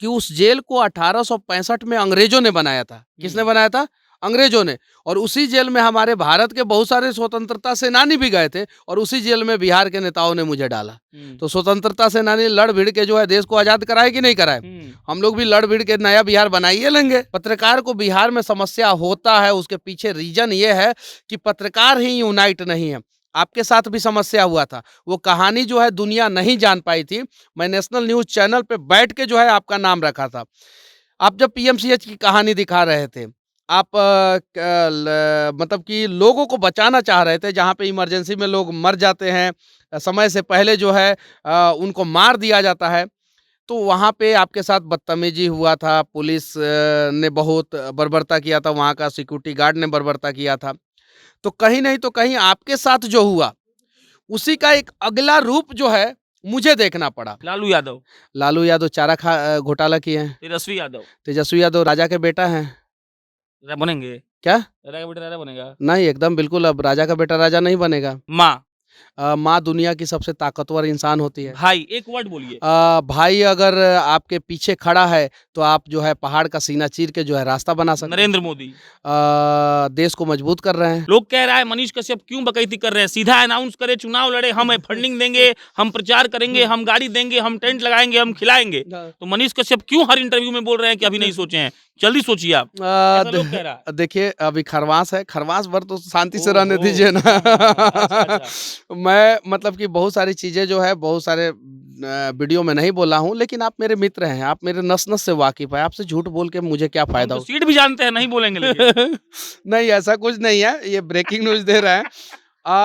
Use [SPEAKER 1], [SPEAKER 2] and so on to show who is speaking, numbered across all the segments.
[SPEAKER 1] कि उस जेल को 1865 में अंग्रेजों ने बनाया था। किसने बनाया था? अंग्रेजों ने। और उसी जेल में हमारे भारत के बहुत सारे स्वतंत्रता सेनानी भी गए थे और उसी जेल में बिहार के नेताओं ने मुझे डाला। तो स्वतंत्रता सेनानी लड़ भिड़ के जो है देश को आजाद कराए कि नहीं कराए? हम लोग भी लड़ भिड़ के नया बिहार बनाइए लेंगे। पत्रकार को बिहार में समस्या होता है, उसके पीछे रीजन ये है कि पत्रकार ही यूनाइट नहीं है। आपके साथ भी समस्या हुआ था, वो कहानी जो है दुनिया नहीं जान पाई थी। मैं नेशनल न्यूज चैनल पे बैठ के जो है आपका नाम रखा था। आप जब पीएमसीएच की कहानी दिखा रहे थे, आप मतलब कि लोगों को बचाना चाह रहे थे, जहाँ पे इमरजेंसी में लोग मर जाते हैं, समय से पहले जो है उनको मार दिया जाता है, तो वहाँ पे आपके साथ बदतमीजी हुआ था, पुलिस ने बहुत बर्बरता किया था, वहाँ का सिक्योरिटी गार्ड ने बर्बरता किया था। तो कहीं नहीं तो कहीं आपके साथ जो हुआ, उसी का एक अगला रूप जो है मुझे देखना पड़ा।
[SPEAKER 2] लालू यादव,
[SPEAKER 1] लालू यादव चारा घोटाला किए हैं।
[SPEAKER 2] तेजस्वी यादव
[SPEAKER 1] तेजस्वी यादव राजा के बेटा हैं।
[SPEAKER 2] बनेंगे?
[SPEAKER 1] क्या?
[SPEAKER 2] राजा का बेटा राजा बनेगा?
[SPEAKER 1] नहीं, एकदम बिल्कुल, अब राजा का बेटा राजा नहीं बनेगा।
[SPEAKER 2] माँ,
[SPEAKER 1] माँ दुनिया की सबसे ताकतवर इंसान होती है।
[SPEAKER 2] भाई, एक वर्ड बोलिए।
[SPEAKER 1] भाई अगर आपके पीछे खड़ा है, तो आप जो है पहाड़ का सीना चीर के जो है रास्ता बना सकते हैं।
[SPEAKER 2] नरेंद्र मोदी।
[SPEAKER 1] देश को मजबूत कर रहे हैं।
[SPEAKER 2] लोग कह रहा है मनीष कश्यप क्यों बकैती कर रहे हैं, सीधा अनाउंस करे, चुनाव लड़े, हम फंडिंग देंगे, हम प्रचार करेंगे, हम गाड़ी देंगे, हम टेंट लगाएंगे, हम खिलाएंगे। तो मनीष कश्यप क्यों हर इंटरव्यू में बोल रहे हैं कि अभी नहीं सोचे हैं? जल्दी सोचिए आप। ऐसा लोग कह रहा है।
[SPEAKER 1] देखिए अभी खरवास है, खरवास भर तो शांति से रहने
[SPEAKER 2] ओहो,
[SPEAKER 1] दीजिए ना।
[SPEAKER 2] अच्छा, अच्छा।
[SPEAKER 1] मैं मतलब कि बहुत सारी चीजें जो है बहुत सारे वीडियो में नहीं बोला हूँ, लेकिन आप मेरे मित्र हैं, आप मेरे नस-नस से वाकिफ है, आपसे झूठ बोल के मुझे क्या
[SPEAKER 2] हम
[SPEAKER 1] फायदा
[SPEAKER 2] तो
[SPEAKER 1] हो?
[SPEAKER 2] सीट भी जानते हैं, नहीं बोलेंगे लेकिन।
[SPEAKER 1] नहीं, ऐसा कुछ नहीं है, ये ब्रेकिंग न्यूज़ दे रहे हैं।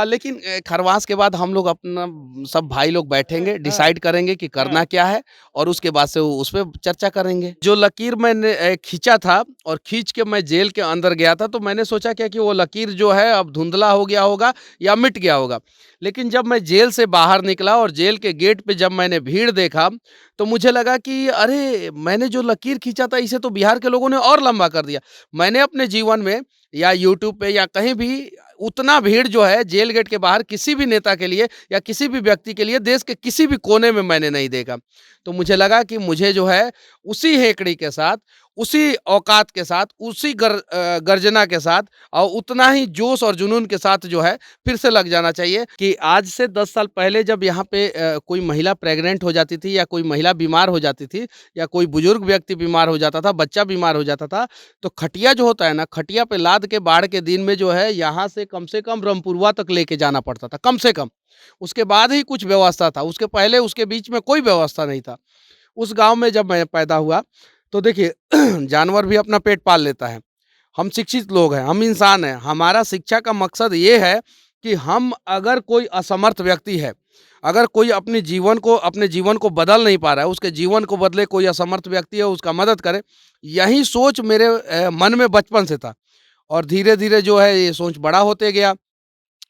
[SPEAKER 1] लेकिन खरवास के बाद हम लोग अपना सब भाई लोग बैठेंगे, डिसाइड करेंगे कि करना क्या है और उसके बाद से उस पे चर्चा करेंगे। जो लकीर मैंने खींचा था और खींच के मैं जेल के अंदर गया था, तो मैंने सोचा क्या कि वो लकीर जो है अब धुंधला हो गया होगा या मिट गया होगा। लेकिन जब मैं जेल से बाहर निकला और जेल के गेट पे जब मैंने भीड़ देखा, तो मुझे लगा कि अरे! मैंने जो लकीर खींचा था इसे तो बिहार के लोगों ने और लंबा कर दिया। मैंने अपने जीवन में या यूट्यूब पे या कहीं भी उतना भीड़ जो है जेल गेट के बाहर किसी भी नेता के लिए या किसी भी व्यक्ति के लिए देश के किसी भी कोने में मैंने नहीं देखा। तो मुझे लगा कि मुझे जो है उसी हेकड़ी के साथ, उसी औकात के साथ, उसी गर्जना के साथ और उतना ही जोश और जुनून के साथ जो है फिर से लग जाना चाहिए कि आज से 10 साल पहले जब यहाँ पे कोई महिला प्रेग्नेंट हो जाती थी या कोई महिला बीमार हो जाती थी या कोई बुजुर्ग व्यक्ति बीमार हो जाता था, बच्चा बीमार हो जाता था, तो खटिया जो होता है ना, खटिया पे लाद के बाढ़ के दिन में जो है यहाँ से कम ब्रह्मपुरवा तक लेके जाना पड़ता था, कम से कम। उसके बाद ही कुछ व्यवस्था था, उसके पहले उसके बीच में कोई व्यवस्था नहीं था। उस गाँव में जब मैं पैदा हुआ, तो देखिए जानवर भी अपना पेट पाल लेता है। हम शिक्षित लोग हैं, हम इंसान हैं। हमारा शिक्षा का मकसद ये है कि हम अगर कोई असमर्थ व्यक्ति है, अगर कोई अपने जीवन को बदल नहीं पा रहा है, उसके जीवन को बदले कोई असमर्थ व्यक्ति है, उसका मदद करे। यही सोच मेरे मन में बचपन से था और धीरे-धीरे जो है ये सोच बड़ा होते गया।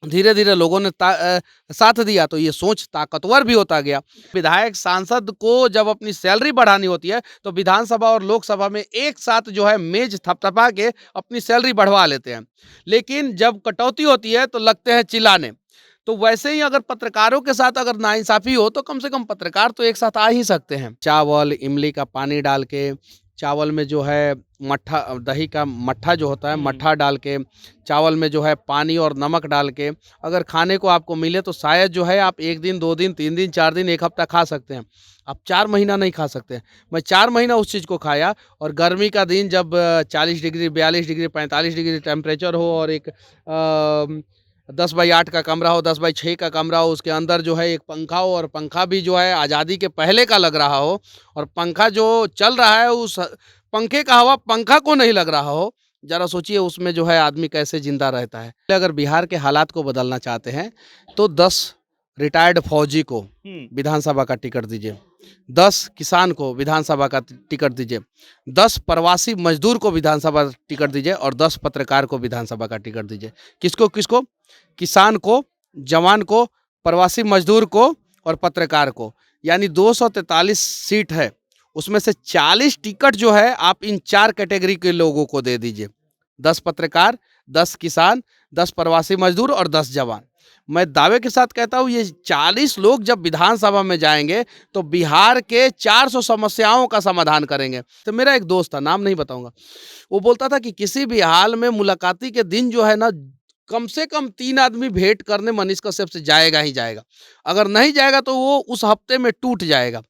[SPEAKER 1] धीरे-धीरे लोगों ने साथ दिया तो ये सोच ताकतवर भी होता गया। विधायक, सांसद को जब अपनी सैलरी बढ़ानी होती है, तो विधानसभा और लोकसभा में एक साथ जो है मेज़ थपथपा के अपनी सैलरी बढ़वा लेते हैं। लेकिन जब कटौती होती है तो लगते हैं चिल्लाने। तो वैसे ही अगर पत्रकारों के साथ अगर नाइंसाफ़ी हो तो कम से कम पत्रकार तो एक साथ आ ही सकते हैं। चावल, इमली का पानी डाल के, चावल में जो है मट्ठा दही का मट्ठा जो होता है, मट्ठा डाल के, चावल में जो है पानी और नमक डाल के अगर खाने को आपको मिले तो शायद जो है आप 1 दिन, 2 दिन, 3 दिन, 4 दिन, 1 हफ्ता खा सकते हैं। आप 4 महीना नहीं खा सकते। मैं 4 महीना उस चीज़ को खाया और गर्मी का दिन जब 40 डिग्री, 42 डिग्री, 45 डिग्री टेम्परेचर हो और एक 10 बाई 8 का कमरा हो, 10 बाई 6 का कमरा हो, उसके अंदर जो है एक पंखा हो और पंखा भी जो है आज़ादी के पहले का लग रहा हो और पंखा जो चल रहा है उस पंखे का हवा पंखा को नहीं लग रहा हो, ज़रा सोचिए उसमें जो है आदमी कैसे ज़िंदा रहता है। अगर बिहार के हालात को बदलना चाहते हैं, तो 10 रिटायर्ड फौजी को विधानसभा का टिकट दीजिए, 10 किसान को विधानसभा का टिकट दीजिए, 10 प्रवासी मजदूर को विधानसभा टिकट दीजिए और 10 पत्रकार को विधानसभा का टिकट दीजिए। किसको? किसान को, जवान को, प्रवासी मजदूर को और पत्रकार को। यानी 243 सीट है, उसमें से 40 टिकट जो है आप इन 4 कैटेगरी के लोगों को दे दीजिए। 10 पत्रकार, 10 किसान, 10 प्रवासी मजदूर और 10 जवान। मैं दावे के साथ कहता हूँ ये 40 लोग जब विधानसभा में जाएंगे तो बिहार के 400 समस्याओं का समाधान करेंगे। तो मेरा एक दोस्त था, नाम नहीं बताऊंगा, वो बोलता था कि किसी भी हाल में मुलाकाती के दिन जो है ना, कम से कम 3 आदमी भेंट करने मनीष कश्यप से जाएगा ही जाएगा। अगर नहीं जाएगा तो वो उस हफ्ते में टूट जाएगा।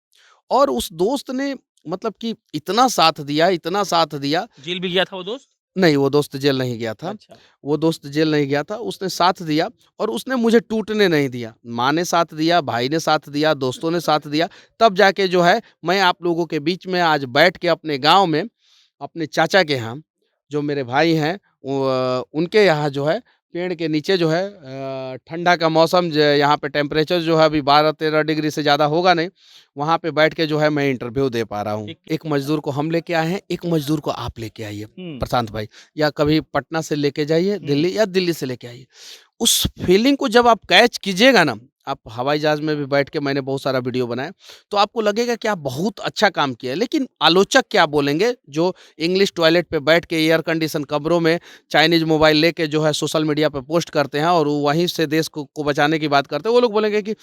[SPEAKER 1] और उस दोस्त ने मतलब कि इतना साथ दिया, इतना साथ दिया।
[SPEAKER 2] जेल भी गया था वो दोस्त?
[SPEAKER 1] नहीं, वो दोस्त जेल नहीं गया था।
[SPEAKER 2] अच्छा।
[SPEAKER 1] वो दोस्त जेल नहीं गया था, उसने साथ दिया और उसने मुझे टूटने नहीं दिया। माँ ने साथ दिया, भाई ने साथ दिया, दोस्तों ने साथ दिया, तब जाके जो है मैं आप लोगों के बीच में आज बैठ के अपने गाँव में, अपने चाचा के यहाँ, जो मेरे भाई हैं, उनके यहाँ जो है पेड़ के नीचे जो है ठंडा का मौसम यहाँ पे टेम्परेचर जो है अभी 12-13 डिग्री से ज़्यादा होगा नहीं, वहाँ पे बैठ के जो है मैं इंटरव्यू दे पा रहा हूँ। एक मजदूर को हम लेके आए हैं, एक मजदूर को आप लेके आइए प्रशांत भाई, या कभी पटना से लेके जाइए दिल्ली, या दिल्ली से लेके आइए। उस फीलिंग को जब आप कैच कीजिएगा ना, आप हवाई जहाज में भी बैठ के, मैंने बहुत सारा वीडियो बनाया, तो आपको लगेगा कि आप बहुत अच्छा काम किया है। लेकिन आलोचक क्या बोलेंगे, जो इंग्लिश टॉयलेट पे बैठ के एयर कंडीशन कमरों में चाइनीज मोबाइल लेके जो है सोशल मीडिया पे पोस्ट करते हैं और वहीं से देश को बचाने की बात करते हैं, वो लोग बोलेंगे कि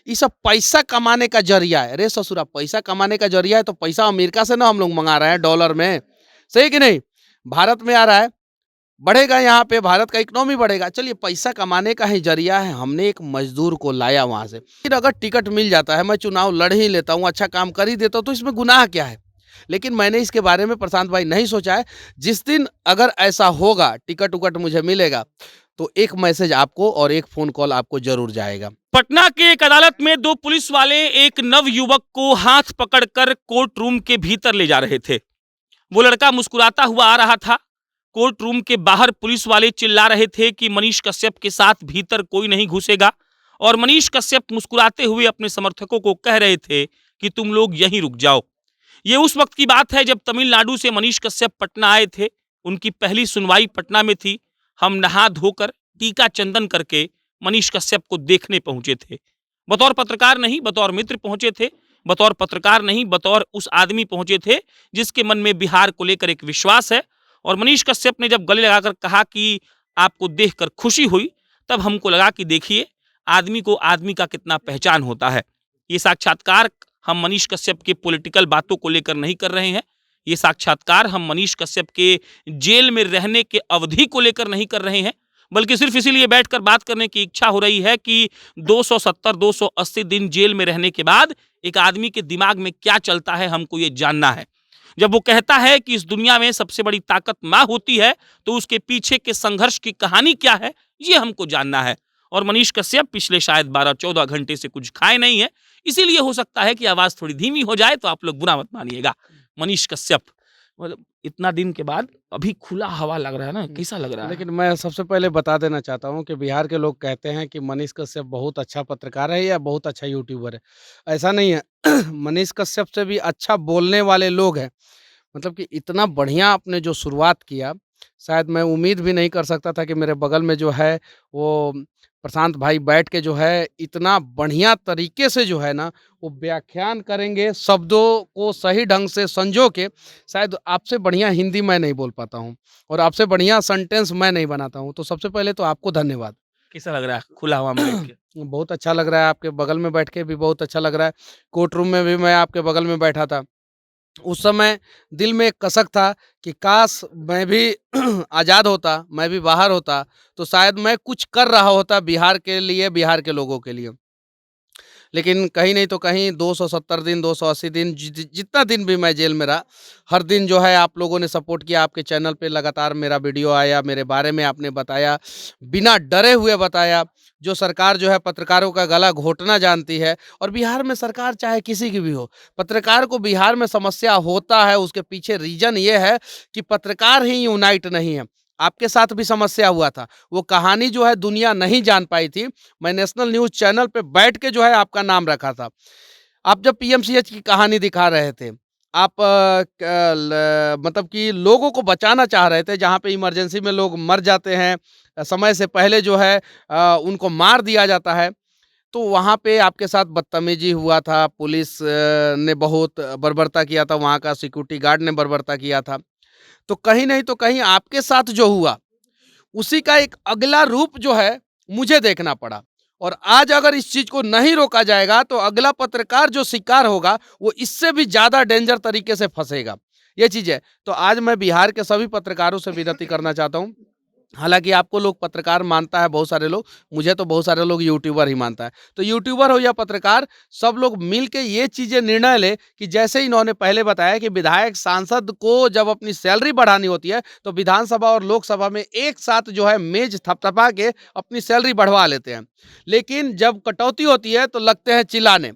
[SPEAKER 1] ये सब पैसा कमाने का जरिया है। अरे ससुरा, पैसा कमाने का जरिया है तो पैसा अमेरिका से ना हम लोग मंगा रहे हैं डॉलर में, सही कि नहीं? भारत में आ रहा है, बढ़ेगा, यहाँ पे भारत का इकोनॉमी बढ़ेगा। चलिए, पैसा कमाने का ही जरिया है। हमने एक मजदूर को लाया वहां से, फिर अगर टिकट मिल जाता है, मैं चुनाव लड़ ही लेता हूँ, अच्छा काम कर ही देता हूँ, तो इसमें गुनाह क्या है? लेकिन मैंने इसके बारे में प्रशांत भाई नहीं सोचा है। जिस दिन अगर ऐसा होगा, टिकट उकट मुझे मिलेगा, तो एक मैसेज आपको और एक फोन कॉल आपको जरूर जाएगा।
[SPEAKER 2] पटना के एक अदालत में 2 पुलिस वाले एक नव युवक को हाथ पकड़कर कोर्ट रूम के भीतर ले जा रहे थे। वो लड़का मुस्कुराता हुआ आ रहा था। कोर्ट रूम के बाहर पुलिस वाले चिल्ला रहे थे कि मनीष कश्यप के साथ भीतर कोई नहीं घुसेगा, और मनीष कश्यप मुस्कुराते हुए अपने समर्थकों को कह रहे थे कि तुम लोग यहीं रुक जाओ। ये उस वक्त की बात है जब तमिलनाडु से मनीष कश्यप पटना आए थे। उनकी पहली सुनवाई पटना में थी। हम नहा धोकर, टीका चंदन करके मनीष कश्यप को देखने पहुंचे थे। बतौर पत्रकार नहीं, बतौर मित्र पहुंचे थे। बतौर पत्रकार नहीं, बतौर उस आदमी पहुंचे थे जिसके मन में बिहार को लेकर एक विश्वास है। और मनीष कश्यप ने जब गले लगाकर कहा कि आपको देखकर खुशी हुई, तब हमको लगा कि देखिए, आदमी को आदमी का कितना पहचान होता है। ये साक्षात्कार हम मनीष कश्यप के पॉलिटिकल बातों को लेकर नहीं कर रहे हैं। ये साक्षात्कार हम मनीष कश्यप के जेल में रहने के अवधि को लेकर नहीं कर रहे हैं, बल्कि सिर्फ इसीलिए बैठकर बात करने की इच्छा हो रही है कि 270-280 दिन जेल में रहने के बाद एक आदमी के दिमाग में क्या चलता है, हमको ये जानना है। जब वो कहता है कि इस दुनिया में सबसे बड़ी ताकत माँ होती है, तो उसके पीछे के संघर्ष की कहानी क्या है, ये हमको जानना है। और मनीष कश्यप पिछले शायद 12-14 घंटे से कुछ खाए नहीं है, इसीलिए हो सकता है कि आवाज थोड़ी धीमी हो जाए, तो आप लोग बुरा मत मानिएगा। मनीष कश्यप मतलब इतना दिन के बाद अभी खुला हवा लग रहा है ना, कैसा लग रहा है?
[SPEAKER 1] लेकिन मैं सबसे पहले बता देना चाहता हूँ कि बिहार के लोग कहते हैं कि मनीष कश्यप बहुत अच्छा पत्रकार है या बहुत अच्छा यूट्यूबर है। ऐसा नहीं है। मनीष कश्यप से भी अच्छा बोलने वाले लोग हैं। मतलब कि इतना बढ़िया आपने जो शुरुआत किया, शायद मैं उम्मीद भी नहीं कर सकता था कि मेरे बगल में जो है वो प्रशांत भाई बैठ के जो है इतना बढ़िया तरीके से जो है ना वो व्याख्यान करेंगे, शब्दों को सही ढंग से संजो के। शायद आपसे बढ़िया हिंदी मैं नहीं बोल पाता हूँ और आपसे बढ़िया सेंटेंस मैं नहीं बनाता हूँ। तो सबसे पहले तो आपको धन्यवाद।
[SPEAKER 2] कैसा लग रहा है खुला हवा में बैठ के?
[SPEAKER 1] बहुत अच्छा लग रहा है, आपके बगल में बैठ के भी बहुत अच्छा लग रहा है। कोर्ट रूम में भी मैं आपके बगल में बैठा था। उस समय दिल में एक कसक था कि काश मैं भी आज़ाद होता, मैं भी बाहर होता, तो शायद मैं कुछ कर रहा होता बिहार के लिए, बिहार के लोगों के लिए। लेकिन कहीं नहीं तो कहीं 270 दिन, 280 दिन, जितना दिन भी मैं जेल में रहा, हर दिन जो है आप लोगों ने सपोर्ट किया। आपके चैनल पे लगातार मेरा वीडियो आया, मेरे बारे में आपने बताया, बिना डरे हुए बताया। जो सरकार जो है पत्रकारों का गला घोटना जानती है, और बिहार में सरकार चाहे किसी की भी हो, पत्रकार को बिहार में समस्या होता है, उसके पीछे रीजन ये है कि पत्रकार ही यूनाइट नहीं है। आपके साथ भी समस्या हुआ था, वो कहानी जो है दुनिया नहीं जान पाई थी। मैं नेशनल न्यूज़ चैनल पे बैठ के जो है आपका नाम रखा था। आप जब पीएमसीएच की कहानी दिखा रहे थे, आप मतलब कि लोगों को बचाना चाह रहे थे, जहाँ पे इमरजेंसी में लोग मर जाते हैं, समय से पहले जो है उनको मार दिया जाता है, तो वहाँ पे आपके साथ बदतमीजी हुआ था। पुलिस ने बहुत बर्बरता किया था, वहाँ का सिक्योरिटी गार्ड ने बर्बरता किया था। तो कहीं नहीं तो कहीं आपके साथ जो हुआ, उसी का एक अगला रूप जो है मुझे देखना पड़ा। और आज अगर इस चीज को नहीं रोका जाएगा तो अगला पत्रकार जो शिकार होगा वो इससे भी ज्यादा डेंजर तरीके से फंसेगा। ये चीज है। तो आज मैं बिहार के सभी पत्रकारों से विनती करना चाहता हूँ, हालांकि आपको लोग पत्रकार मानता है बहुत सारे लोग, मुझे तो बहुत सारे लोग यूट्यूबर ही मानता है। तो यूट्यूबर हो या पत्रकार, सब लोग मिल के ये चीजें निर्णय ले कि जैसे इन्होंने पहले बताया कि विधायक सांसद को जब अपनी सैलरी बढ़ानी होती है तो विधानसभा और लोकसभा में एक साथ जो है मेज थपथपा के अपनी सैलरी बढ़वा लेते हैं, लेकिन जब कटौती होती है तो लगते हैं चिल्लाने।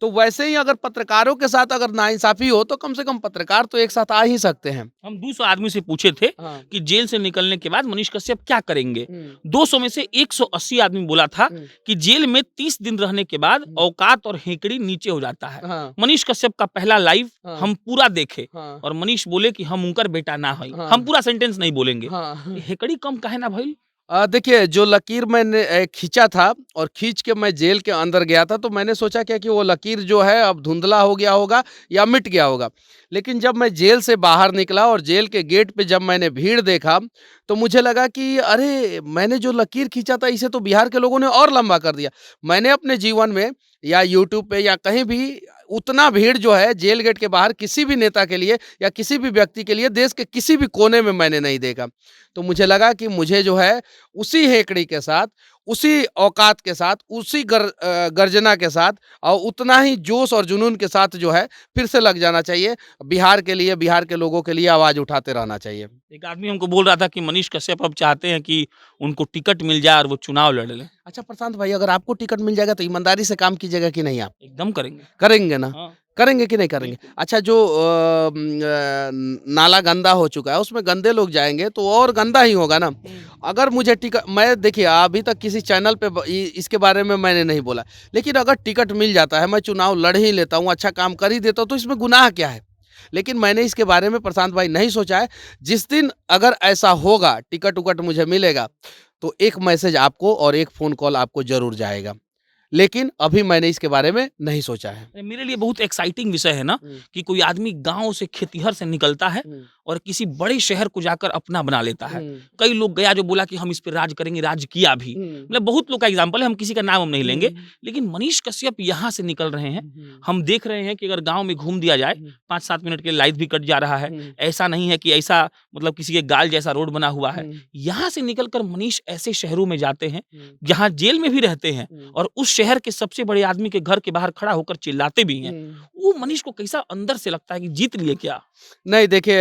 [SPEAKER 1] तो वैसे ही अगर पत्रकारों के साथ अगर नाइंसाफी हो तो कम से कम पत्रकार तो एक साथ आ ही सकते हैं।
[SPEAKER 2] हम 200 आदमी से पूछे थे
[SPEAKER 1] हाँ।
[SPEAKER 2] कि जेल से निकलने के बाद मनीष कश्यप क्या करेंगे।
[SPEAKER 1] हम्म।
[SPEAKER 2] 200 में से 180 आदमी बोला था कि जेल में 30 दिन रहने के बाद औकात और हेकड़ी नीचे हो जाता है।
[SPEAKER 1] हाँ।
[SPEAKER 2] मनीष कश्यप का पहला लाइव
[SPEAKER 1] हाँ।
[SPEAKER 2] हम पूरा देखे
[SPEAKER 1] हाँ।
[SPEAKER 2] और मनीष बोले कि हम उनकर बेटा ना है।
[SPEAKER 1] हाँ।
[SPEAKER 2] हम पूरा सेंटेंस नहीं बोलेंगे।
[SPEAKER 1] हाँ।
[SPEAKER 2] हेकड़ी कम काहे ना भाई।
[SPEAKER 1] देखिए, जो लकीर मैंने खींचा था और खींच के मैं जेल के अंदर गया था तो मैंने सोचा क्या कि वो लकीर जो है अब धुंधला हो गया होगा या मिट गया होगा। लेकिन जब मैं जेल से बाहर निकला और जेल के गेट पे जब मैंने भीड़ देखा तो मुझे लगा कि अरे, मैंने जो लकीर खींचा था इसे तो बिहार के लोगों ने और लंबा कर दिया। मैंने अपने जीवन में या यूट्यूब पे या कहीं भी उतना भीड़ जो है जेल गेट के बाहर किसी भी नेता के लिए या किसी भी व्यक्ति के लिए देश के किसी भी कोने में मैंने नहीं देखा। तो मुझे लगा कि मुझे जो है उसी हेकड़ी के साथ, उसी औकात के साथ, उसी गर्जना के साथ और उतना ही जोश और जुनून के साथ जो है फिर से लग जाना चाहिए। बिहार के लिए, बिहार के लोगों के लिए आवाज उठाते रहना चाहिए।
[SPEAKER 2] एक आदमी हमको बोल रहा था कि मनीष कश्यप अब चाहते हैं कि उनको टिकट मिल जाए और वो चुनाव लड़ लें।
[SPEAKER 1] अच्छा प्रशांत भाई, अगर आपको टिकट मिल जाएगा तो ईमानदारी से काम कीजिएगा कि नहीं? आप
[SPEAKER 2] एकदम करेंगे।
[SPEAKER 1] करेंगे ना?
[SPEAKER 2] हाँ।
[SPEAKER 1] करेंगे कि नहीं करेंगे? अच्छा, जो नाला गंदा हो चुका है उसमें गंदे लोग जाएंगे तो और गंदा ही होगा ना। अगर मुझे टिकट, मैं देखिए अभी तक किसी चैनल पे इसके बारे में मैंने नहीं बोला, लेकिन अगर टिकट मिल जाता है, मैं चुनाव लड़ ही लेता हूँ, अच्छा काम कर ही देता हूँ, तो इसमें गुनाह क्या है? लेकिन मैंने इसके बारे में प्रशांत भाई नहीं सोचा है। जिस दिन अगर ऐसा होगा, टिकट उकट मुझे मिलेगा, तो एक मैसेज आपको और एक फ़ोन कॉल आपको ज़रूर जाएगा। लेकिन अभी मैंने इसके बारे में नहीं सोचा है।
[SPEAKER 2] मेरे लिए बहुत एक्साइटिंग विषय है ना कि कोई आदमी गांव से, खेतीहर से निकलता है और किसी बड़े शहर को जाकर अपना बना लेता है। कई लोग गया जो बोला कि हम इस पे राज करेंगे, राज किया भी। मतलब बहुत लोग का एग्जांपल है, हम किसी का नाम हम नहीं लेंगे। लेकिन मनीष कश्यप यहाँ से निकल रहे हैं। हम देख रहे हैं कि अगर गांव में घूम दिया जाए 5-7 मिनट के लिए लाइट भी कट जा रहा है। ऐसा नहीं है कि ऐसा मतलब किसी के गाल जैसा रोड बना हुआ है। यहाँ से निकलकर मनीष ऐसे शहरों में जाते हैं जहाँ जेल में भी रहते हैं और उस शहर के सबसे बड़े आदमी के घर के बाहर खड़ा होकर चिल्लाते भी हैं। वो मनीष को कैसा अंदर से लगता है कि जीत लिए क्या?
[SPEAKER 1] नहीं देखिए,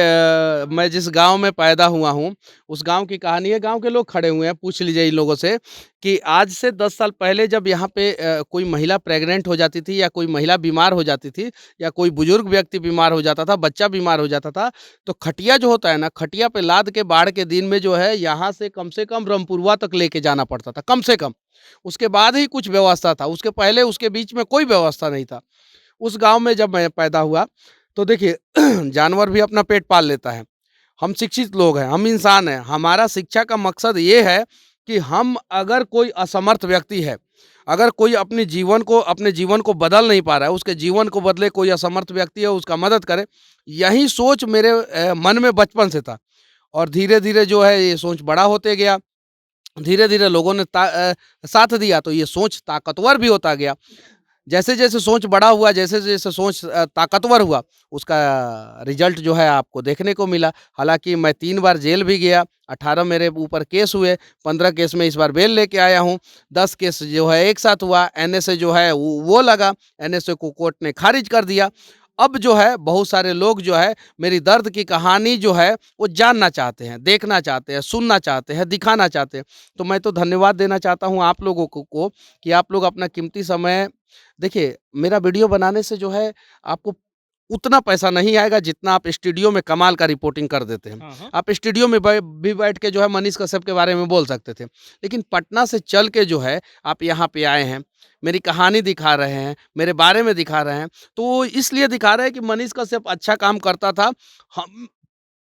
[SPEAKER 1] मैं जिस गांव में पैदा हुआ हूं उस गांव की कहानी है। गांव के लोग खड़े हुए हैं, पूछ लीजिए इन लोगों से कि आज से 10 साल पहले जब यहाँ पे कोई महिला प्रेग्नेंट हो जाती थी या कोई महिला बीमार हो जाती थी या कोई बुजुर्ग व्यक्ति बीमार हो जाता था, बच्चा बीमार हो जाता था, तो खटिया जो होता है ना, खटिया पे लाद के बाढ़ के दिन में जो है यहाँ से कम रामपुरवा तक लेके जाना पड़ता था, कम से कम। उसके बाद ही कुछ व्यवस्था था, उसके पहले उसके बीच में कोई व्यवस्था नहीं था। उस गांव में जब मैं पैदा हुआ तो देखिए जानवर भी अपना पेट पाल लेता है। हम शिक्षित लोग हैं, हम इंसान हैं। हमारा शिक्षा का मकसद ये है कि हम, अगर कोई असमर्थ व्यक्ति है, अगर कोई अपने जीवन को बदल नहीं पा रहा है, उसके जीवन को बदले, कोई असमर्थ व्यक्ति है उसका मदद करे, यही सोच मेरे मन में बचपन से था। और धीरे धीरे जो है ये सोच बड़ा होते गया, धीरे धीरे लोगों ने साथ दिया तो ये सोच ताकतवर भी होता गया। जैसे जैसे सोच बड़ा हुआ, जैसे जैसे सोच ताकतवर हुआ, उसका रिजल्ट जो है आपको देखने को मिला। हालांकि मैं 3 बार जेल भी गया, 18 मेरे ऊपर केस हुए, 15 केस में इस बार बेल लेके आया हूँ, 10 केस जो है एक साथ हुआ। एनएसए जो है वो लगा, एनएसए को कोर्ट ने खारिज कर दिया। अब जो है बहुत सारे लोग जो है मेरी दर्द की कहानी जो है वो जानना चाहते हैं, देखना चाहते हैं, सुनना चाहते हैं, दिखाना चाहते हैं। तो मैं तो धन्यवाद देना चाहता हूँ आप लोगों को कि आप लोग अपना कीमती समय, देखिए मेरा वीडियो बनाने से जो है आपको उतना पैसा नहीं आएगा जितना आप स्टूडियो में कमाल का रिपोर्टिंग कर देते हैं।
[SPEAKER 2] हाँ।
[SPEAKER 1] आप स्टूडियो में भी बैठ के जो है मनीष कश्यप के बारे में बोल सकते थे, लेकिन पटना से चल के जो है आप यहाँ पे आए हैं, मेरी कहानी दिखा रहे हैं, मेरे बारे में दिखा रहे हैं, तो वो इसलिए दिखा रहे हैं कि मनीष कश्यप अच्छा काम करता था,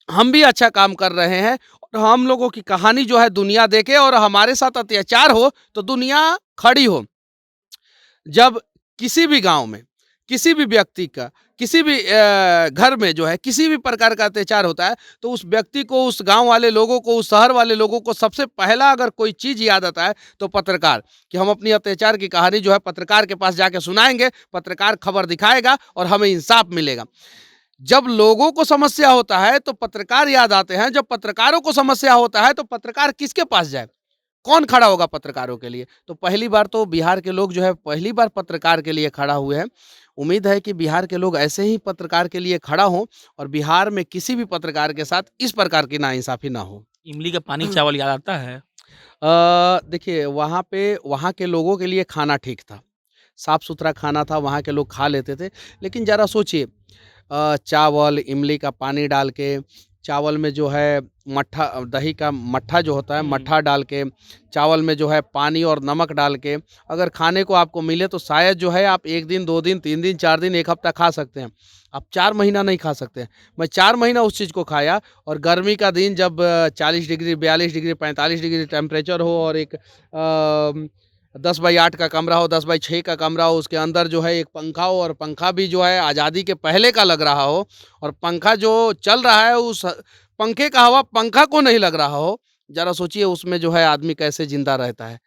[SPEAKER 1] हम भी अच्छा काम कर रहे हैं। और हम लोगों की कहानी जो है दुनिया देखे, और हमारे साथ अत्याचार हो तो दुनिया खड़ी हो। जब किसी भी गांव में, किसी भी व्यक्ति का, किसी भी घर में जो है किसी भी प्रकार का अत्याचार होता है, तो उस व्यक्ति को, उस गाँव वाले लोगों को, उस शहर वाले लोगों को सबसे पहला अगर कोई चीज़ याद आता है तो पत्रकार, कि हम अपनी अत्याचार की कहानी जो है पत्रकार के पास जाके सुनाएँगे, पत्रकार खबर दिखाएगा और हमें इंसाफ मिलेगा। जब लोगों को समस्या होता है तो पत्रकार याद आते हैं, जब पत्रकारों को समस्या होता है तो पत्रकार किसके पास जाए? कौन खड़ा होगा पत्रकारों के लिए? तो पहली बार तो बिहार के लोग जो है पहली बार पत्रकार के लिए खड़ा हुए हैं। उम्मीद है कि बिहार के लोग ऐसे ही पत्रकार के लिए खड़ा हों और बिहार में किसी भी पत्रकार के साथ इस प्रकार की नाइंसाफ़ी ना हो।
[SPEAKER 2] इमली का पानी चावल याद आता है?
[SPEAKER 1] देखिए वहाँ पे वहाँ के लोगों के लिए खाना ठीक था। साफ-सुथरा खाना था, वहाँ के लोग खा लेते थे। लेकिन ज़रा सोचिए चावल, इमली का पानी डाल के, चावल में जो है मट्ठा दही का मट्ठा जो होता है,
[SPEAKER 2] हुँ।
[SPEAKER 1] मट्ठा डाल के, चावल में जो है पानी और नमक डाल के, अगर खाने को आपको मिले तो शायद जो है आप 1 दिन, 2 दिन, 3 दिन, 4 दिन, 1 हफ्ता खा सकते हैं। आप 4 महीना नहीं खा सकते हैं। मैं 4 महीना उस चीज़ को खाया और गर्मी का दिन जब 40 डिग्री, 42 डिग्री, 45 डिग्री टेम्परेचर हो और एक 10 बाई 8 का कमरा हो, 10 बाई 6 का कमरा हो, उसके अंदर जो है एक पंखा हो और पंखा भी जो है आज़ादी के पहले का लग रहा हो और पंखा जो चल रहा है उस पंखे का हवा पंखा को नहीं लग रहा हो, ज़रा सोचिए उसमें जो है आदमी कैसे ज़िंदा रहता है।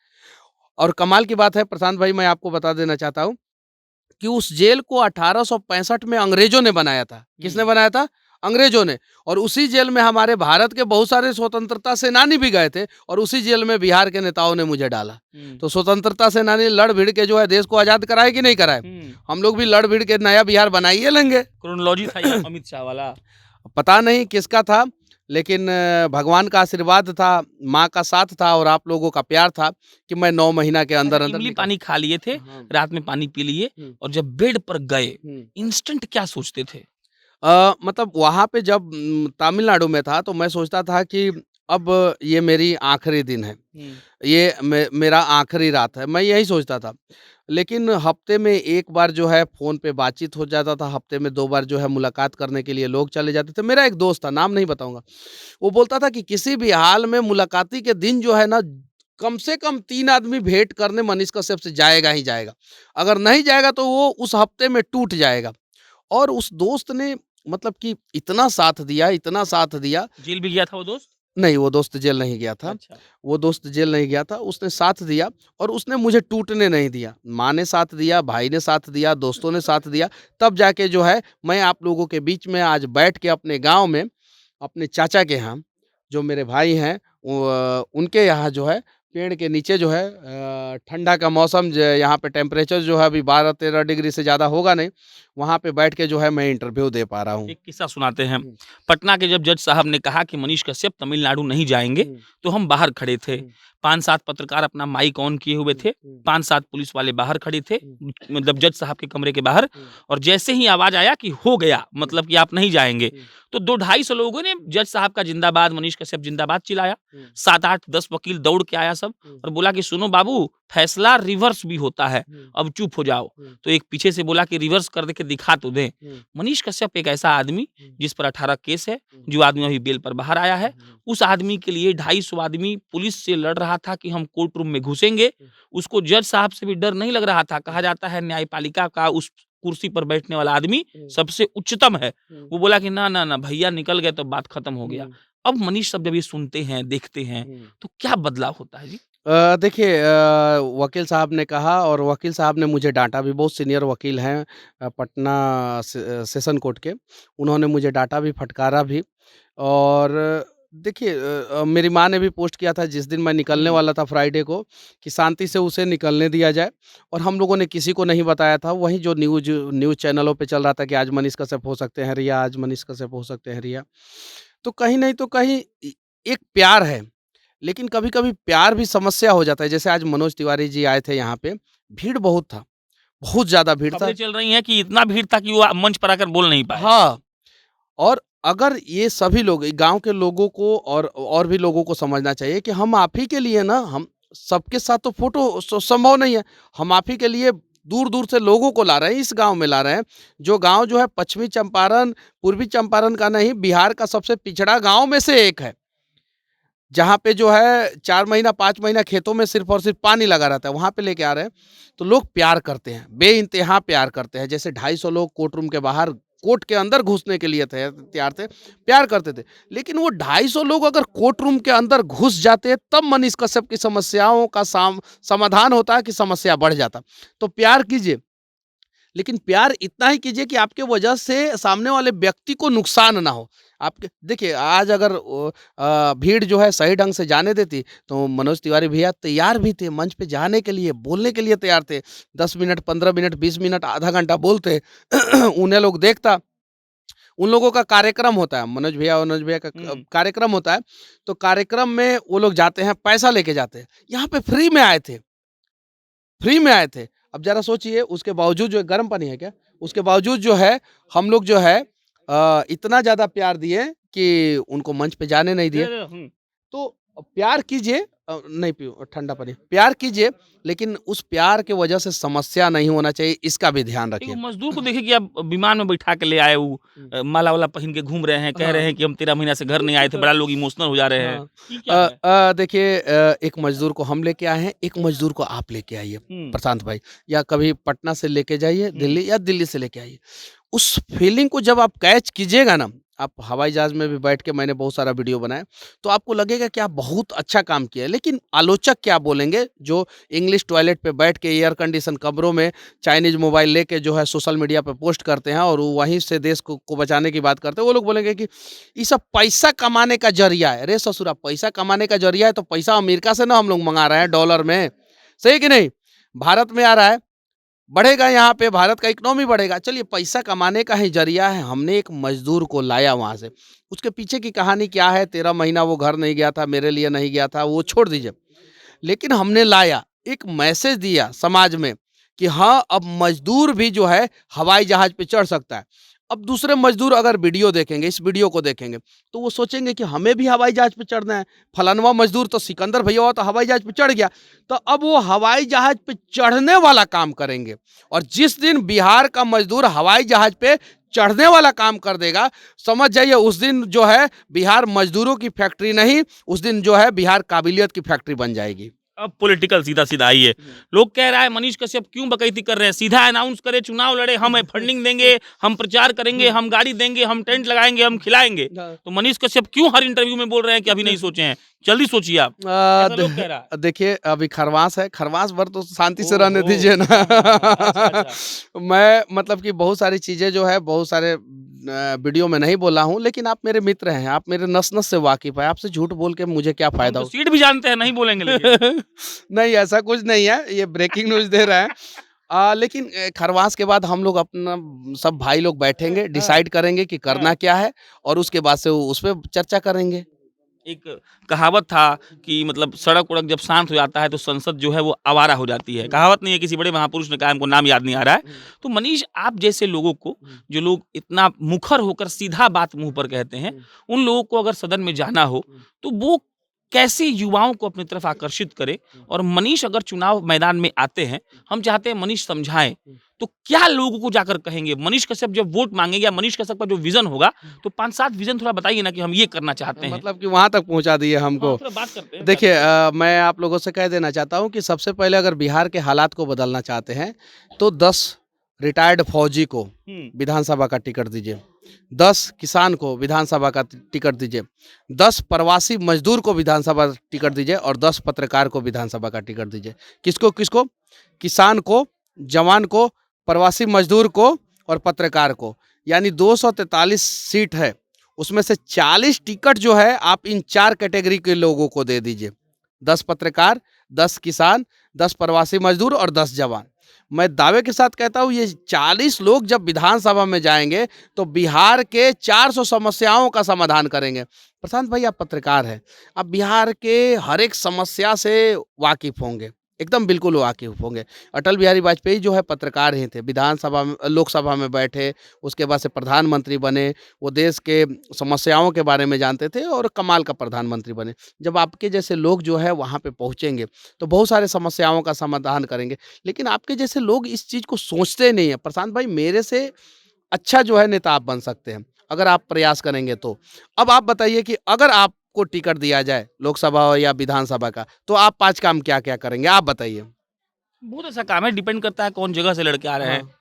[SPEAKER 1] और कमाल की बात है प्रशांत भाई मैं आपको बता देना चाहता हूँ कि उस जेल को 1865 में अंग्रेज़ों ने बनाया था। किसने
[SPEAKER 2] हुँ।
[SPEAKER 1] बनाया था? अंग्रेज़ों ने। और उसी जेल में हमारे भारत के बहुत सारे स्वतंत्रता सेनानी भी गए थे और उसी जेल में बिहार के नेताओं ने मुझे डाला।
[SPEAKER 2] हुँ।
[SPEAKER 1] तो स्वतंत्रता सेनानी लड़-भिड़ के जो है देश को आज़ाद कराए कि नहीं कराए?
[SPEAKER 2] हुँ।
[SPEAKER 1] हम लोग भी लड़-भिड़ के नया बिहार बना ही लेंगे।
[SPEAKER 2] क्रोनोलॉजी था ये अमित शाह वाला।
[SPEAKER 1] पता नहीं किसका था, लेकिन भगवान का आशीर्वाद था, माँ का साथ था और आप लोगों का प्यार था कि मैं 9 महीना के
[SPEAKER 2] अच्छा
[SPEAKER 1] अंदर-अंदर
[SPEAKER 2] इमली
[SPEAKER 1] निकल
[SPEAKER 2] पानी खा लिए थे,
[SPEAKER 1] हाँ।
[SPEAKER 2] रात में पानी पी लिए
[SPEAKER 1] हुँ,
[SPEAKER 2] और जब बेड पर गए,
[SPEAKER 1] हुँ।
[SPEAKER 2] इंस्टेंट क्या सोचते थे?
[SPEAKER 1] मतलब वहाँ पे जब तमिलनाडु में था तो मैं सोचता था कि अब ये मेरी आखिरी दिन है।
[SPEAKER 2] हुँ।
[SPEAKER 1] ये मेरा आखिरी रात है, मैं यही सोचता था। लेकिन हफ्ते में 1 बार जो है फ़ोन पे बातचीत हो जाता था, हफ्ते में 2 बार जो है मुलाकात करने के लिए लोग चले जाते थे। मेरा एक दोस्त था, नाम नहीं बताऊँगा। वो बोलता था कि किसी भी हाल में मुलाकाती के दिन जो है ना, कम से कम 3 आदमी भेंट करने मनीष कश्यप से जाएगा ही जाएगा। अगर नहीं जाएगा तो वो उस हफ्ते में टूट जाएगा। और उस दोस्त ने मतलब कि इतना साथ दिया
[SPEAKER 2] जेल भी गया था वो दोस्त?
[SPEAKER 1] नहीं, वो दोस्त जेल नहीं गया था।
[SPEAKER 2] अच्छा।
[SPEAKER 1] वो दोस्त जेल नहीं गया था, उसने साथ दिया और उसने मुझे टूटने नहीं दिया। माँ ने साथ दिया, भाई ने साथ दिया, दोस्तों ने साथ दिया, तब जाके जो है मैं आप लोगों के बीच में आज बैठ के अपने गाँव में, अपने चाचा के यहाँ, जो मेरे भाई हैं उनके यहाँ जो है पेड़ के नीचे जो है ठंडा का मौसम ज यहाँ पे टेम्परेचर जो है अभी 12-13 डिग्री से ज़्यादा होगा नहीं, वहाँ पे बैठ के जो है मैं इंटरव्यू दे पा रहा हूँ।
[SPEAKER 2] एक किस्सा सुनाते हैं।
[SPEAKER 1] हुँ,
[SPEAKER 2] पटना के जब जज साहब ने कहा कि मनीष कश्यप तमिलनाडु नहीं जाएँगे,
[SPEAKER 1] हुँ,
[SPEAKER 2] तो हम बाहर खड़े थे।
[SPEAKER 1] हुँ,
[SPEAKER 2] 5-7 पत्रकार अपना माइक ऑन किए हुए थे,
[SPEAKER 1] हुँ,
[SPEAKER 2] 5-7 पुलिस वाले बाहर खड़े थे,
[SPEAKER 1] हुँ,
[SPEAKER 2] मतलब जज साहब के कमरे के बाहर
[SPEAKER 1] हुँ,
[SPEAKER 2] और जैसे ही आवाज़ आया कि हो गया,
[SPEAKER 1] हुँ,
[SPEAKER 2] मतलब कि आप नहीं जाएँगे,
[SPEAKER 1] हुँ,
[SPEAKER 2] तो 2 ढाई सौ लोगों ने जज साहब का जिंदाबाद, मनीष कश्यप जिंदाबाद चिल्लाया।
[SPEAKER 1] हुँ,
[SPEAKER 2] 7-8-10 वकील दौड़ के आया सब
[SPEAKER 1] हुँ,
[SPEAKER 2] और बोला कि सुनो बाबू, फैसला रिवर्स भी होता है,
[SPEAKER 1] हुँ,
[SPEAKER 2] अब चुप हो जाओ।
[SPEAKER 1] हुँ,
[SPEAKER 2] तो एक पीछे से बोला कि रिवर्स कर दे के दिखा तो दें।
[SPEAKER 1] हुँ,
[SPEAKER 2] मनीष कश्यप एक ऐसा आदमी
[SPEAKER 1] हुँ,
[SPEAKER 2] जिस पर 18 केस है,
[SPEAKER 1] हुँ,
[SPEAKER 2] जो आदमी अभी बेल पर बाहर आया है,
[SPEAKER 1] हुँ,
[SPEAKER 2] उस आदमी के लिए 250 आदमी पुलिस से लड़ रहा था कि हम कोर्ट रूम में घुसेंगे। उसको जज साहब से भी डर नहीं लग रहा था। कहा जाता है न्यायपालिका का उस कुर्सी पर बैठने वाला आदमी
[SPEAKER 1] हुँ,
[SPEAKER 2] सबसे उच्चतम है।
[SPEAKER 1] हुँ,
[SPEAKER 2] वो बोला कि ना, ना, ना भैया निकल गए तो बात खत्म हो गया।
[SPEAKER 1] हुँ,
[SPEAKER 2] अब मनीष साहब जब ये सुनते हैं, देखते हैं,
[SPEAKER 1] हुँ।
[SPEAKER 2] तो क्या बदलाव होता है जी?
[SPEAKER 1] देखिए वकील साहब ने कहा और वकील साहब ने मुझे डाँटा भी, बहुत सीनियर वकील हैं पटना सेशन कोर्ट के। उन्होंने मुझे डाँटा भी, फटकारा भी और देखिए मेरी माँ ने भी पोस्ट किया था जिस दिन मैं निकलने
[SPEAKER 2] हुँ।
[SPEAKER 1] वाला था फ्राइडे को कि शांति से उसे निकलने दिया जाए और हम लोगों ने किसी को नहीं बताया था। वहीं जो न्यूज़ न्यूज़ चैनलों पे चल रहा था कि आज मनीष कश्यप हो सकते हैं रिहा, आज मनीष कश्यप हो सकते हैं रिहा। तो कहीं नहीं तो कहीं एक प्यार है। लेकिन कभी-कभी प्यार भी समस्या हो जाता है। जैसे आज मनोज तिवारी जी आए थे यहाँ पे, भीड़ बहुत था, बहुत ज़्यादा भीड़ था।
[SPEAKER 2] खबरें चल रही हैं कि इतना भीड़ था कि वो मंच पर आकर बोल नहीं पाए।
[SPEAKER 1] हाँ, और अगर ये सभी लोग गाँव के लोगों को और भी लोगों को समझना चाहिए कि हम आप ही के लिए ना हम सबके साथ तो फ़ोटो संभव नहीं है। हम आप ही के लिए दूर-दूर से लोगों को ला रहे हैं, इस गाँव में ला रहे हैं। जो गाँव जो है पश्चिमी चंपारण, पूर्वी चंपारण का नहीं, बिहार का सबसे पिछड़ा गाँव में से एक है। जहाँ पे जो है 4 महीना 5 महीना खेतों में सिर्फ़ और सिर्फ़ पानी लगा रहता है, वहाँ पे लेके आ रहे हैं। तो लोग प्यार करते हैं, बेइंतहा प्यार करते हैं। जैसे 250 लोग कोर्ट रूम के बाहर कोर्ट के अंदर घुसने के लिए थे तैयार थे, प्यार करते थे। लेकिन वो 250 लोग अगर कोर्ट रूम के अंदर घुस जाते, तब मनीष कश्यप की समस्याओं का समाधान होता है कि समस्या बढ़ जाता। तो प्यार कीजिए, लेकिन प्यार इतना ही कीजिए कि आपके वजह से सामने वाले व्यक्ति को नुकसान ना हो। आपके देखिए आज अगर भीड़ जो है सही ढंग से जाने देती तो मनोज तिवारी भैया तैयार भी थे मंच पे जाने के लिए, बोलने के लिए तैयार थे। 10 मिनट, 15 मिनट, 20 मिनट, आधा घंटा बोलते। उन्हें लोग देखता। उन लोगों का कार्यक्रम होता है, मनोज भैया का कार्यक्रम होता है, तो कार्यक्रम में वो लोग जाते हैं, पैसा लेके जाते हैं। यहाँ पे फ्री में आए थे। फ्री में आए थे। अब ज़रा सोचिए उसके बावजूद जो है गर्म पानी है क्या? उसके बावजूद जो है हम लोग जो है इतना ज़्यादा प्यार दिए कि उनको मंच पे जाने नहीं दिए। तो प्यार कीजिए नहीं पियो ठंडा पानी। प्यार कीजिए लेकिन उस प्यार के वजह से समस्या नहीं होना चाहिए, इसका भी ध्यान
[SPEAKER 2] एक वो
[SPEAKER 1] रखिए।
[SPEAKER 2] मजदूर को देखिए कि आप विमान में बैठा के ले आए वो माला-वाला पहन के घूम रहे हैं, कह रहे
[SPEAKER 1] हाँ।
[SPEAKER 2] हैं कि हम 13 महीना से घर नहीं आए थे, बड़ा लोग इमोशनल हो जा रहे हैं।
[SPEAKER 1] हाँ।
[SPEAKER 2] ये क्या है?
[SPEAKER 1] देखिए एक मज़दूर को हम लेके आए हैं, एक मज़दूर को आप लेके आइए,
[SPEAKER 2] हुँ,
[SPEAKER 1] प्रशांत भाई या कभी पटना से लेके जाइए
[SPEAKER 2] हुँ।
[SPEAKER 1] दिल्ली या दिल्ली से लेके आइए। उस फीलिंग को जब आप कैच कीजिएगा ना, आप हवाई जहाज़ में भी बैठ के मैंने बहुत सारा वीडियो बनाया, तो आपको लगेगा कि आप बहुत अच्छा काम किया है। लेकिन आलोचक क्या बोलेंगे, जो इंग्लिश टॉयलेट पे बैठ के एयर कंडीशन कमरों में चाइनीज़ मोबाइल लेके जो है सोशल मीडिया पे पोस्ट करते हैं और वो वहीं से देश को बचाने की बात करते हैं, वो लोग बोलेंगे कि ये सब पैसा कमाने का ज़रिया है। अरे ससुरा पैसा कमाने का ज़रिया है तो पैसा अमेरिका से ना हम लोग मँगा रहे हैं डॉलर में, सही है कि नहीं? भारत में आ रहा है। बढ़ेगा यहाँ पे भारत का इकोनॉमी बढ़ेगा। चलिए पैसा कमाने का ही ज़रिया है, हमने एक मज़दूर को लाया वहाँ से। उसके पीछे की कहानी क्या है, 13 महीना वो घर नहीं गया था, मेरे लिए नहीं गया था, वो छोड़ दीजिए। लेकिन हमने लाया, एक मैसेज दिया समाज में कि हाँ, अब मज़दूर भी जो है हवाई जहाज़ पे चढ़ सकता है। अब दूसरे मज़दूर अगर वीडियो देखेंगे, इस वीडियो को देखेंगे, तो वो सोचेंगे कि हमें भी हवाई जहाज़ पे चढ़ना है। फलानवा मज़दूर तो सिकंदर भैया हुआ तो हवाई जहाज़ पे चढ़ गया। तो अब वो हवाई जहाज़ पे चढ़ने वाला काम करेंगे और जिस दिन बिहार का मज़दूर हवाई जहाज़ पे चढ़ने वाला काम कर देगा, समझ जाइए उस दिन जो है बिहार मज़दूरों की फैक्ट्री नहीं, उस दिन जो है बिहार काबिलियत की फैक्ट्री बन जाएगी।
[SPEAKER 2] अब पॉलिटिकल सीधा-सीधा आइए। लोग कह रहा है मनीष कश्यप क्यों बकैती कर रहे हैं? सीधा अनाउंस करे, चुनाव लड़े, हम फंडिंग देंगे, हम प्रचार करेंगे, हम गाड़ी देंगे, हम टेंट लगाएँगे, हम खिलाएँगे।
[SPEAKER 1] हाँ।
[SPEAKER 2] तो मनीष कश्यप क्यों हर इंटरव्यू में बोल रहे हैं कि अभी नहीं सोचे हैं? जल्दी सोचिए आप। ऐसा लोग कह रहा है।
[SPEAKER 1] देखिए अभी खरवास है, खरवास भर तो शांति से रहने
[SPEAKER 2] ओहो!
[SPEAKER 1] दीजिए ना।
[SPEAKER 2] अच्छा, अच्छा।
[SPEAKER 1] मैं मतलब कि बहुत सारी चीज़ें जो है बहुत सारे वीडियो में नहीं बोला हूँ, लेकिन आप मेरे मित्र हैं, आप मेरे नस-नस से वाकिफ़ हैं, आपसे झूठ बोल के मुझे क्या
[SPEAKER 2] हम
[SPEAKER 1] फ़ायदा
[SPEAKER 2] तो
[SPEAKER 1] हो?
[SPEAKER 2] सीट भी जानते हैं, नहीं बोलेंगे लेकिन।
[SPEAKER 1] नहीं ऐसा कुछ नहीं है, ये ब्रेकिंग न्यूज़ दे रहे हैं। लेकिन खरवास के बाद हम लोग अपना सब भाई लोग बैठेंगे, डिसाइड करेंगे कि करना क्या है और उसके बाद से उस पे चर्चा करेंगे।
[SPEAKER 2] एक कहावत था कि मतलब सड़क-वड़क जब शांत हो जाता है तो संसद जो है वो आवारा हो जाती है। कहावत नहीं है, किसी बड़े महापुरुष ने कहा, हमको नाम याद नहीं आ रहा है। तो मनीष आप जैसे लोगों को, जो लोग इतना मुखर होकर सीधा बात मुँह पर कहते हैं, उन लोगों को अगर सदन में जाना हो, तो वो कैसे युवाओं को अपनी तरफ आकर्षित करे? और मनीष अगर चुनाव मैदान में आते हैं, हम चाहते हैं मनीष समझाएँ, तो क्या लोगों को जाकर कहेंगे? मनीष कश्यप जब वोट माँगेंगे या मनीष कश्यप का जो विज़न होगा, तो 5-7 विज़न थोड़ा बताइए ना कि हम ये करना चाहते हैं।
[SPEAKER 1] मतलब कि वहाँ तक पहुँचा दिए हमको।
[SPEAKER 2] हाँ, थोड़ा बात करते हैं, क्या
[SPEAKER 1] देखिए
[SPEAKER 2] करते हैं?
[SPEAKER 1] मैं आप लोगों से कह देना चाहता हूँ कि सबसे पहले अगर बिहार के हालात को बदलना चाहते हैं, तो 10 रिटायर्ड फौजी को
[SPEAKER 2] हुँ,
[SPEAKER 1] विधानसभा का टिकट दीजिए। 10 किसान को विधानसभा का टिकट दीजिए। 10 प्रवासी मज़दूर को विधानसभा टिकट दीजिए और 10 पत्रकार को विधानसभा का टिकट दीजिए। किसको? किसान को, जवान को, प्रवासी मज़दूर को और पत्रकार को। यानी 243 सीट है, उसमें से 40 टिकट जो है आप इन 4 कैटेगरी के लोगों को दे दीजिए। 10 पत्रकार, 10 किसान, 10 प्रवासी मज़दूर और 10 जवान। मैं दावे के साथ कहता हूँ ये 40 लोग जब विधानसभा में जाएँगे, तो बिहार के 400 समस्याओं का समाधान करेंगे। प्रशांत भाई आप पत्रकार हैं, आप बिहार के हर एक समस्या से वाकिफ़ होंगे, एकदम बिल्कुल वाकिफ़ होंगे। अटल बिहारी वाजपेयी जो है पत्रकार ही थे, विधानसभा में लोकसभा में बैठे, उसके बाद से प्रधानमंत्री बने, वो देश के समस्याओं के बारे में जानते थे और कमाल का प्रधानमंत्री बने। जब आपके जैसे लोग जो है वहाँ पे पहुँचेंगे, तो बहुत सारे समस्याओं का समाधान करेंगे। लेकिन आपके जैसे लोग इस चीज़ को सोचते नहीं हैं। प्रशांत भाई मेरे से अच्छा जो है नेता आप बन सकते हैं, अगर आप प्रयास करेंगे तो। अब आप बताइए कि अगर आप आपको टिकट दिया जाए लोकसभा या विधानसभा का, तो आप 5 काम क्या-क्या करेंगे? आप बताइए?
[SPEAKER 2] बहुत ऐसा काम है, डिपेंड करता है कौन जगह से लड़के आ रहे हैं।
[SPEAKER 1] हाँ।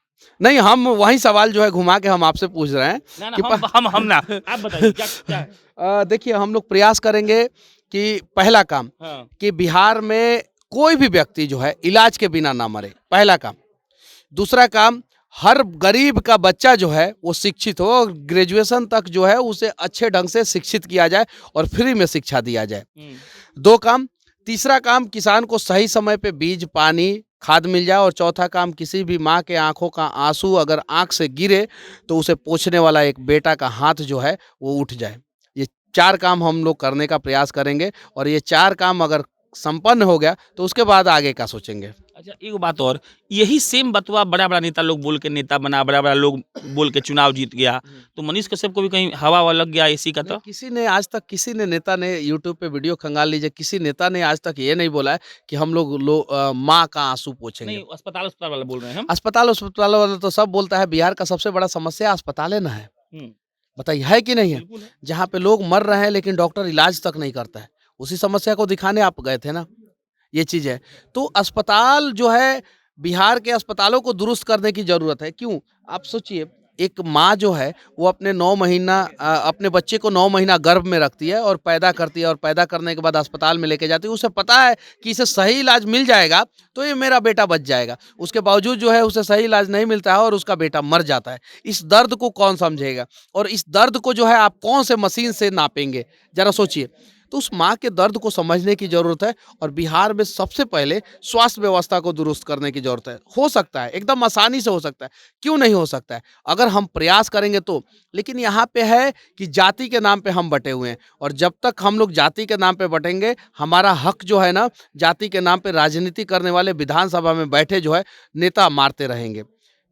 [SPEAKER 1] नहीं, हम वही सवाल जो है घुमा के हम आपसे पूछ रहे हैं
[SPEAKER 2] ना, ना
[SPEAKER 1] कि
[SPEAKER 2] हम ना, आप बताइए क्या क्या है?
[SPEAKER 1] देखिए हम लोग प्रयास करेंगे कि पहला काम
[SPEAKER 2] हाँ।
[SPEAKER 1] कि बिहार में कोई भी व्यक्ति जो है इलाज के बिना ना मरे, पहला काम। दूसरा काम, हर गरीब का बच्चा जो है वो शिक्षित हो और ग्रेजुएशन तक जो है उसे अच्छे ढंग से शिक्षित किया जाए और फ्री में शिक्षा दिया जाए। 2 काम। तीसरा काम, किसान को सही समय पे बीज, पानी, खाद मिल जाए और चौथा काम, किसी भी माँ के आँखों का आँसू अगर आँख से गिरे तो उसे पोंछने वाला एक बेटा का हाथ जो है वो उठ जाए। ये 4 काम हम लोग करने का प्रयास करेंगे और ये 4 काम अगर संपन्न हो गया तो उसके बाद आगे का सोचेंगे।
[SPEAKER 2] अच्छा, एक बात और, यही सेम बतवा बड़ा-बड़ा नेता लोग बोल के नेता बना, बड़ा-बड़ा लोग बोल के चुनाव जीत गया, तो मनीष कश्यप को भी कहीं हवा-ववा लग गया इसी का
[SPEAKER 1] नहीं,
[SPEAKER 2] तो?
[SPEAKER 1] किसी ने आज तक किसी ने नेता ने यूट्यूब पे वीडियो खंगाल लीजिए, किसी नेता ने आज तक ये नहीं बोला है कि हम लोग माँ का आंसू पोंछेंगे।
[SPEAKER 2] नहीं, अस्पताल वाला बोल रहे हैं हम।
[SPEAKER 1] अस्पताल वाला तो सब बोलता है, बिहार का सबसे बड़ा समस्या अस्पताल है ना है।
[SPEAKER 2] हुँ,
[SPEAKER 1] बताइए है कि नहीं है?
[SPEAKER 2] बिल्कुल है।
[SPEAKER 1] जहाँ पे लोग मर रहे हैं लेकिन डॉक्टर इलाज तक नहीं करता है। उसी समस्या को दिखाने आप गए थे ना, ये चीज़ है। तो अस्पताल जो है, बिहार के अस्पतालों को दुरुस्त करने की ज़रूरत है। क्यों? आप सोचिए, एक माँ जो है वो अपने 9 महीना अपने बच्चे को 9 महीना गर्भ में रखती है और पैदा करती है और पैदा करने के बाद अस्पताल में लेके जाती है। उसे पता है कि इसे सही इलाज मिल जाएगा तो ये मेरा बेटा बच जाएगा। उसके बावजूद जो है उसे सही इलाज नहीं मिलता है और उसका बेटा मर जाता है। इस दर्द को कौन समझेगा? और इस दर्द को जो है आप कौन से मशीन से नापेंगे? ज़रा सोचिए। तो उस माँ के दर्द को समझने की ज़रूरत है और बिहार में सबसे पहले स्वास्थ्य व्यवस्था को दुरुस्त करने की ज़रूरत है। हो सकता है, एकदम आसानी से हो सकता है। क्यों नहीं हो सकता है? अगर हम प्रयास करेंगे तो। लेकिन यहाँ पे है कि जाति के नाम पे हम बँटे हुए हैं और जब तक हम लोग जाति के नाम पे बँटेंगे, हमारा हक जो है ना, जाति के नाम पे राजनीति करने वाले विधानसभा में बैठे जो है नेता मारते रहेंगे।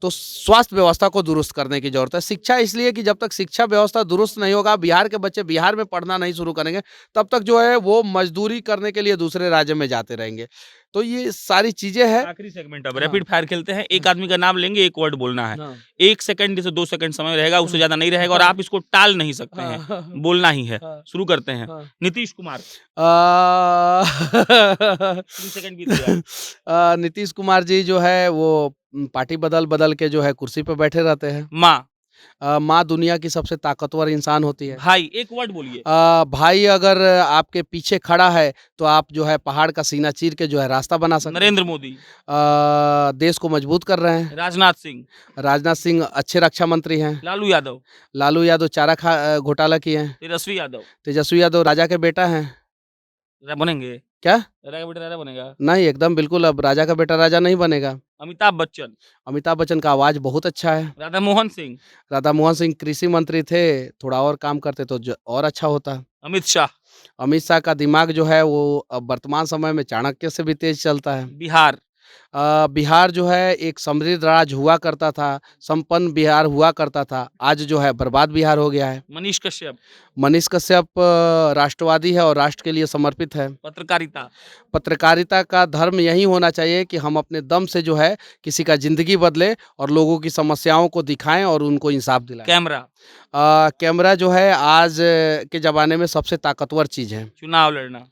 [SPEAKER 1] तो स्वास्थ्य व्यवस्था को दुरुस्त करने की ज़रूरत है। शिक्षा इसलिए कि जब तक शिक्षा व्यवस्था दुरुस्त नहीं होगा, बिहार के बच्चे बिहार में पढ़ना नहीं शुरू करेंगे, तब तक जो है वो मज़दूरी करने के लिए दूसरे राज्य में जाते रहेंगे। तो ये सारी चीज़ें हैं।
[SPEAKER 2] आखिरी सेगमेंट अब
[SPEAKER 1] हाँ।
[SPEAKER 2] रैपिड फायर खेलते हैं। एक आदमी का नाम लेंगे, एक वर्ड बोलना है।
[SPEAKER 1] हाँ।
[SPEAKER 2] 1 सेकंड से 2 सेकंड समय रहेगा, उससे ज़्यादा नहीं रहेगा और आप इसको टाल नहीं सकते
[SPEAKER 1] हाँ,
[SPEAKER 2] हैं,
[SPEAKER 1] हाँ, हाँ।
[SPEAKER 2] बोलना ही है।
[SPEAKER 1] हाँ।
[SPEAKER 2] शुरू करते हैं।
[SPEAKER 1] हाँ।
[SPEAKER 2] नीतीश कुमार,
[SPEAKER 1] अ,
[SPEAKER 2] 3 सेकंड बीत गया।
[SPEAKER 1] नीतीश कुमार जी जो है वो पार्टी बदल-बदल के जो है कुर्सी पे बैठे रहते हैं।
[SPEAKER 2] माँ,
[SPEAKER 1] माँ दुनिया की सबसे ताकतवर इंसान होती है।
[SPEAKER 2] भाई, एक वर्ड बोलिए।
[SPEAKER 1] भाई अगर आपके पीछे खड़ा है तो आप जो है पहाड़ का सीना चीर के जो है रास्ता बना सकते हैं।
[SPEAKER 2] नरेंद्र मोदी,
[SPEAKER 1] देश को मजबूत कर रहे हैं।
[SPEAKER 2] राजनाथ सिंह,
[SPEAKER 1] राजनाथ सिंह अच्छे रक्षा मंत्री हैं।
[SPEAKER 2] लालू यादव,
[SPEAKER 1] लालू यादव घोटाला किए हैं।
[SPEAKER 2] तेजस्वी यादव,
[SPEAKER 1] तेजस्वी यादव राजा के बेटा हैं।
[SPEAKER 2] बनेंगे?
[SPEAKER 1] क्या?
[SPEAKER 2] राजा का बेटा राजा बनेगा?
[SPEAKER 1] नहीं, एकदम बिल्कुल अब राजा का बेटा राजा नहीं बनेगा।
[SPEAKER 2] अमिताभ बच्चन,
[SPEAKER 1] अमिताभ बच्चन का आवाज़ बहुत अच्छा है।
[SPEAKER 2] राधा मोहन सिंह,
[SPEAKER 1] राधा मोहन सिंह कृषि मंत्री थे, थोड़ा और काम करते तो और अच्छा होता।
[SPEAKER 2] अमित शाह,
[SPEAKER 1] अमित शाह का दिमाग जो है वो अब वर्तमान समय में चाणक्य से भी तेज चलता है।
[SPEAKER 2] बिहार,
[SPEAKER 1] बिहार जो है एक समृद्ध राज्य हुआ करता था, संपन्न बिहार हुआ करता था, आज जो है बर्बाद बिहार हो गया है।
[SPEAKER 2] मनीष कश्यप,
[SPEAKER 1] मनीष कश्यप राष्ट्रवादी है और राष्ट्र के लिए समर्पित है।
[SPEAKER 2] पत्रकारिता,
[SPEAKER 1] पत्रकारिता का धर्म यही होना चाहिए कि हम अपने दम से जो है किसी का ज़िंदगी बदलें और लोगों की समस्याओं को दिखाएँ और उनको इंसाफ दिलाएँ।
[SPEAKER 2] कैमरा,
[SPEAKER 1] कैमरा जो है आज के ज़माने में सबसे ताकतवर चीज़ है।
[SPEAKER 2] चुनाव लड़ना।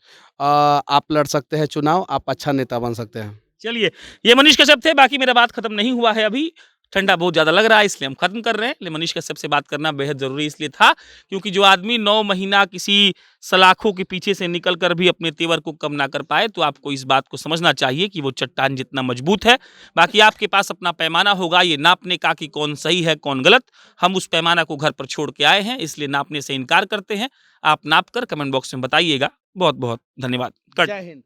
[SPEAKER 1] आप लड़ सकते हैं चुनाव, आप अच्छा नेता बन सकते हैं।
[SPEAKER 2] चलिए, ये मनीष कश्यप थे, बाकी मेरा बात खत्म नहीं हुआ है अभी। ठंडा बहुत ज़्यादा लग रहा है इसलिए हम खत्म कर रहे हैं। लेकिन मनीष कश्यप से बात करना बेहद ज़रूरी इसलिए था क्योंकि जो आदमी 9 महीना किसी सलाखों के पीछे से निकल कर भी अपने तेवर को कम ना कर पाए तो आपको इस बात को समझना चाहिए कि वो चट्टान जितना मजबूत है। बाकी आपके पास अपना पैमाना होगा ये नापने का कि कौन सही है कौन गलत। हम उस पैमाना को घर पर छोड़ के आए हैं इसलिए नापने से इनकार करते हैं। आप नाप कर कमेंट बॉक्स में बताइएगा। बहुत बहुत धन्यवाद। कट।
[SPEAKER 1] जय हिंद।